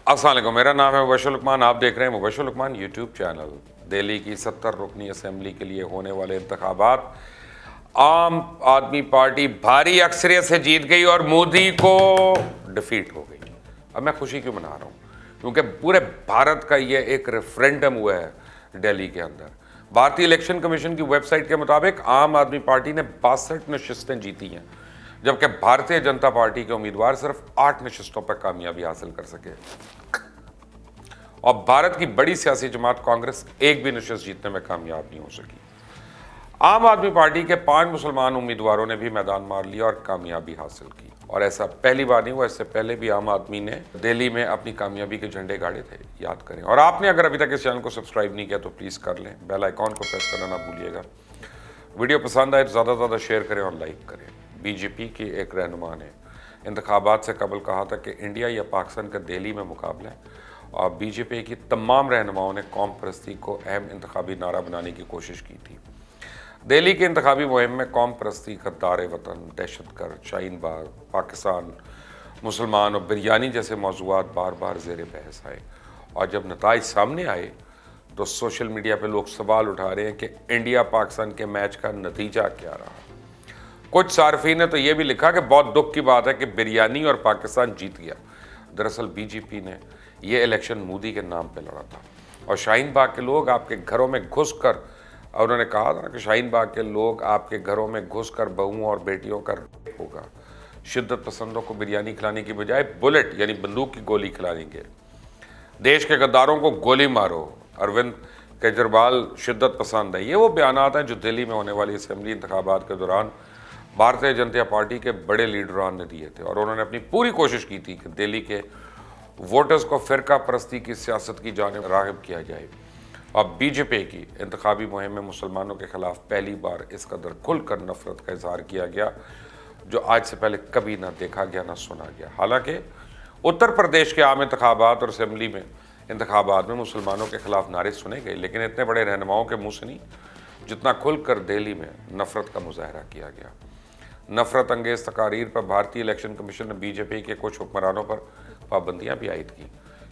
अस्सलाम वालेकुम, मेरा नाम है मुबशर लुकमान। आप देख रहे हैं मुबशर लुकमान यूट्यूब चैनल। दिल्ली की 70 रुकनी असम्बली के लिए होने वाले इंतखाबात आम आदमी पार्टी भारी अक्सरियत से जीत गई और मोदी को डिफीट हो गई। अब मैं खुशी क्यों मना रहा हूँ? क्योंकि पूरे भारत का ये एक रेफरेंडम हुआ है दिल्ली के अंदर। भारतीय इलेक्शन कमीशन की वेबसाइट के मुताबिक आम आदमी पार्टी ने 62 नशिस्तें जीती हैं, जबकि भारतीय जनता पार्टी के उम्मीदवार सिर्फ 8 नशिस्तों पर कामयाबी हासिल कर सके। और भारत की बड़ी सियासी जमात कांग्रेस एक भी नशिस्त जीतने में कामयाब नहीं हो सकी। आम आदमी पार्टी के 5 मुसलमान उम्मीदवारों ने भी मैदान मार लिया और कामयाबी हासिल की। और ऐसा पहली बार नहीं हुआ, इससे पहले भी आम आदमी ने दिल्ली में अपनी कामयाबी के झंडे गाड़े थे, याद करें। और आपने अगर अभी तक इस चैनल को सब्सक्राइब नहीं किया तो प्लीज़ कर लें, बेल आइकॉन को प्रेस करना ना भूलिएगा। वीडियो पसंद आए तो ज़्यादा से ज़्यादा शेयर करें और लाइक करें। बीजेपी के एक रहनुमा ने इंतखाबात से कबल कहा था कि इंडिया या पाकिस्तान का दिल्ली में मुकाबला है, और बीजेपी की तमाम रहनुमाओं ने कौम परस्ती को अहम इंतखाबी नारा बनाने की कोशिश की थी। दिल्ली की इंतखाबी मुहिम में कौम परस्ती, गद्दार वतन, दहशतगर्द, शाहीन बाग, पाकिस्तान, मुसलमान और बिरयानी जैसे मौज़ूआत बार बार ज़ेर बहस आए। और जब नताइज सामने आए तो सोशल मीडिया पे लोग सवाल उठा रहे हैं कि इंडिया पाकिस्तान के मैच का नतीजा क्या रहा। कुछ सार्फिन ने तो ये भी लिखा कि बहुत दुख की बात है कि बिरयानी और पाकिस्तान जीत गया। दरअसल बीजेपी ने ये इलेक्शन मोदी के नाम पे लड़ा था, और शाहीन बाग के लोग आपके घरों में घुस कर, और उन्होंने कहा था कि शाहीन बाग के लोग आपके घरों में घुस कर बहुओं और बेटियों का रेप होगा। शिद्दत पसंदों को बिरयानी खिलाने की बजाय बुलेट यानी बंदूक की गोली खिलाएंगे। देश के गद्दारों को गोली मारो। अरविंद केजरीवाल शिद्दत पसंद है। ये वो बयानात हैं जो दिल्ली में होने वाली असेंबली इंतखाबात के दौरान भारतीय जनता पार्टी के बड़े लीडरान ने दिए थे। और उन्होंने अपनी पूरी कोशिश की थी कि दिल्ली के वोटर्स को फ़िरका परस्ती की सियासत की जानिब राग़िब किया जाए। और बीजेपी की इंतखाबी मुहिम में मुसलमानों के ख़िलाफ़ पहली बार इस कदर खुलकर नफ़रत का इजहार किया गया जो आज से पहले कभी ना देखा गया ना सुना गया। हालांकि उत्तर प्रदेश के आम इंतखाबात और असम्बली में इंतखाबात में मुसलमानों के ख़िलाफ़ नारे सुने गए, लेकिन इतने बड़े रहनुमाओं के मुँह से नहीं जितना खुलकर दिल्ली में नफ़रत का मुजाहरा किया गया। नफ़रत अंगेज़ तकारीर पर भारतीय इलेक्शन कमीशन ने बीजेपी के कुछ हुक्मरानों पर पाबंदियां भी आयद की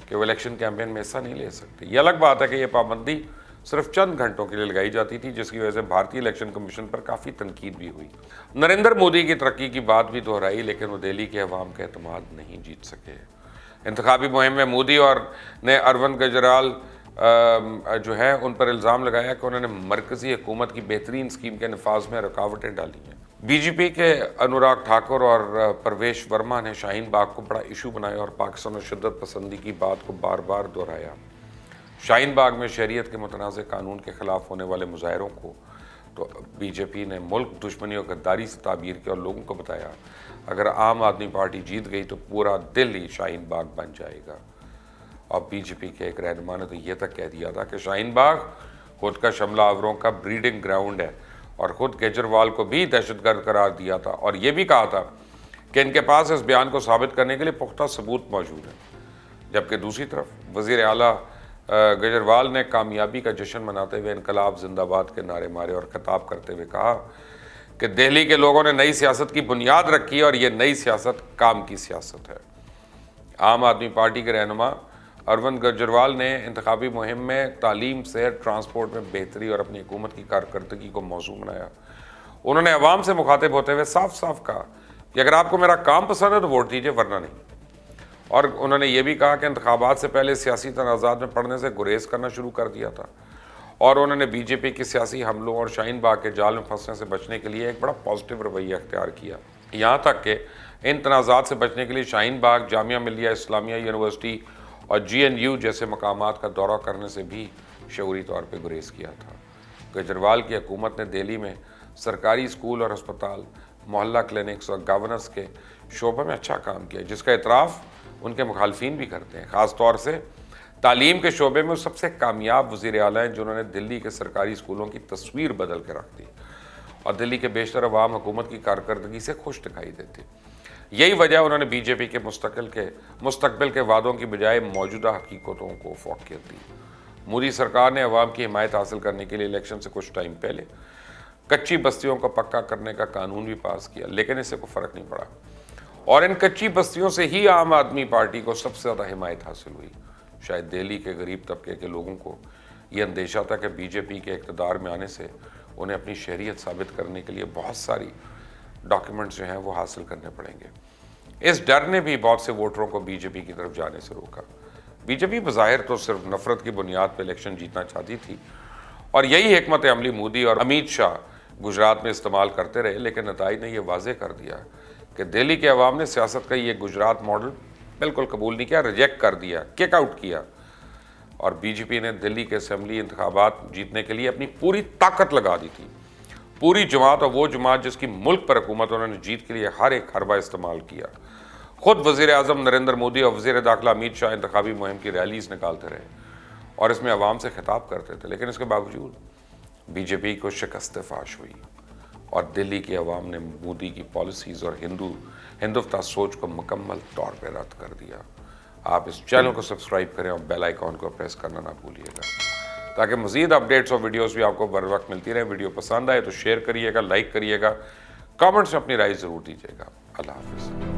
कि वो इलेक्शन कैंपेन में हिस्सा नहीं ले सकते। ये अलग बात है कि ये पाबंदी सिर्फ चंद घंटों के लिए लगाई जाती थी, जिसकी वजह से भारतीय इलेक्शन कमीशन पर काफ़ी तनकीद भी हुई। नरेंद्र मोदी की तरक्की की बात भी दोहराई, लेकिन वो दिल्ली के अवाम का एतमाद नहीं जीत सके। इंतखाबी मुहिम में मोदी और ने अरविंद केजरीवाल जो है उन पर इल्ज़ाम लगाया कि उन्होंने मरकज़ी हुकूमत की बेहतरीन स्कीम के नफाज में रुकावटें डाली हैं। बीजेपी के अनुराग ठाकुर और परवेश वर्मा ने शाहीन बाग को बड़ा इशू बनाया और पाकिस्तान और शिद्दत पसंदी की बात को बार बार दोहराया। शाहीन बाग में शरीयत के मुतनाज़ कानून के ख़िलाफ़ होने वाले मुजाहरों को तो बीजेपी ने मुल्क दुश्मनी और गद्दारी से ताबीर किया और लोगों को बताया अगर आम आदमी पार्टी जीत गई तो पूरा दिल्ली शाहीन बाग बन जाएगा। और बीजेपी के एक रहनुमा ने तो ये तक कह दिया था कि शाहीन बाग खुद का शमला आवरों का ब्रीडिंग ग्राउंड है, और ख़ुद केजरीवाल को भी दहशतगर्द करार दिया था। और ये भी कहा था कि इनके पास इस बयान को साबित करने के लिए पुख्ता सबूत मौजूद है। जबकि दूसरी तरफ वज़ीर आला केजरीवाल ने कामयाबी का जश्न मनाते हुए इनकलाब जिंदाबाद के नारे मारे और खिताब करते हुए कहा कि दिल्ली के लोगों ने नई सियासत की बुनियाद रखी और ये नई सियासत काम की सियासत है। आम आदमी पार्टी के रहनुमा अरविंद केजरीवाल ने इंतखाबी मुहिम में तालीम, सेहत, ट्रांसपोर्ट में बेहतरी और अपनी हुकूमत की कारकर्दगी को मौजू बनाया। उन्होंने अवाम से मुखातिब होते हुए साफ साफ कहा कि अगर आपको मेरा काम पसंद है तो वोट दीजिए, वरना नहीं। और उन्होंने ये भी कहा कि इंतखाबात से पहले सियासी तनाज़ात में पड़ने से गुरेज करना शुरू कर दिया था। और उन्होंने बीजेपी के सियासी हमलों और शाहीन बाग के जाल में फंसने से बचने के लिए एक बड़ा पॉजिटिव रवैया अख्तियार किया। यहाँ तक कि इन तनाज़ात से बचने के लिए शाहीन बाग, जामिया मिलिया इस्लामिया यूनिवर्सिटी और GNU जैसे मकामात का दौरा करने से भी शऊरी तौर पर गुरेज किया था। केजरीवाल की हुकूमत ने दिल्ली में सरकारी स्कूल और अस्पताल, मोहल्ला क्लिनिक्स और गवर्नेंस के शोबे में अच्छा काम किया, जिसका इतराफ़ उनके मुखालफिन भी करते हैं। ख़ास तौर से तालीम के शोबे में सबसे कामयाब वज़ीर आला हैं जिन्होंने दिल्ली के सरकारी स्कूलों की तस्वीर बदल के रख दी और दिल्ली के बेशतर अवाम हुकूमत की कारकर्दगी से खुश दिखाई देती। यही वजह उन्होंने बीजेपी के मुस्तकबिल के वादों की बजाय मौजूदा हकीकतों को फोकियत दी। मोदी सरकार ने अवाम की हिमायत हासिल करने के लिए इलेक्शन से कुछ टाइम पहले کچی بستیوں کو پکا کرنے کا قانون بھی پاس کیا، لیکن اس سے کوئی فرق نہیں پڑا، اور ان کچی بستیوں سے ہی عام آدمی پارٹی کو سب سے زیادہ حمایت حاصل ہوئی۔ شاید دہلی کے غریب طبقے کے لوگوں کو یہ اندیشہ تھا کہ بی جے پی کے اقتدار میں آنے سے انہیں اپنی شہریت ثابت کرنے کے لیے بہت ساری ڈاکیومنٹس جو ہیں وہ حاصل کرنے پڑیں گے۔ اس ڈر نے بھی بہت سے ووٹروں کو بی جے پی کی طرف جانے سے روکا۔ بی جے پی بظاہر تو صرف نفرت کی بنیاد پہ الیکشن جیتنا چاہتی تھی، اور یہی حکمت عملی مودی اور امیت شاہ گجرات میں استعمال کرتے رہے، لیکن نتائج نے یہ واضح کر دیا کہ دہلی کے عوام نے سیاست کا یہ گجرات ماڈل بالکل قبول نہیں کیا، ریجیکٹ کر دیا، کک آؤٹ کیا، اور بی جے پی نے دہلی کے اسمبلی انتخابات جیتنے کے لیے اپنی پوری طاقت لگا دی تھی۔ پوری جماعت، اور وہ جماعت جس کی ملک پر حکومت، انہوں نے جیت کے لیے ہر ایک حربہ استعمال کیا۔ خود وزیر اعظم نریندر مودی اور وزیر داخلہ امیت شاہ انتخابی مہم کی ریلیز نکالتے رہے اور اس میں عوام سے خطاب کرتے تھے، لیکن اس کے باوجود بی جے پی کو شکست فاش ہوئی اور دلی کے عوام نے مودی کی پالیسیز اور ہندوتوا سوچ کو مکمل طور پہ رد کر دیا۔ آپ اس چینل کو سبسکرائب کریں اور بیل آئیکن کو پریس کرنا نہ بھولیے گا تاکہ مزید اپڈیٹس اور ویڈیوز بھی آپ کو بر وقت ملتی رہیں۔ ویڈیو پسند آئے تو شیئر کریے گا، لائک کریے گا، کامنٹس میں اپنی رائے ضرور دیجیے گا۔ اللہ حافظ۔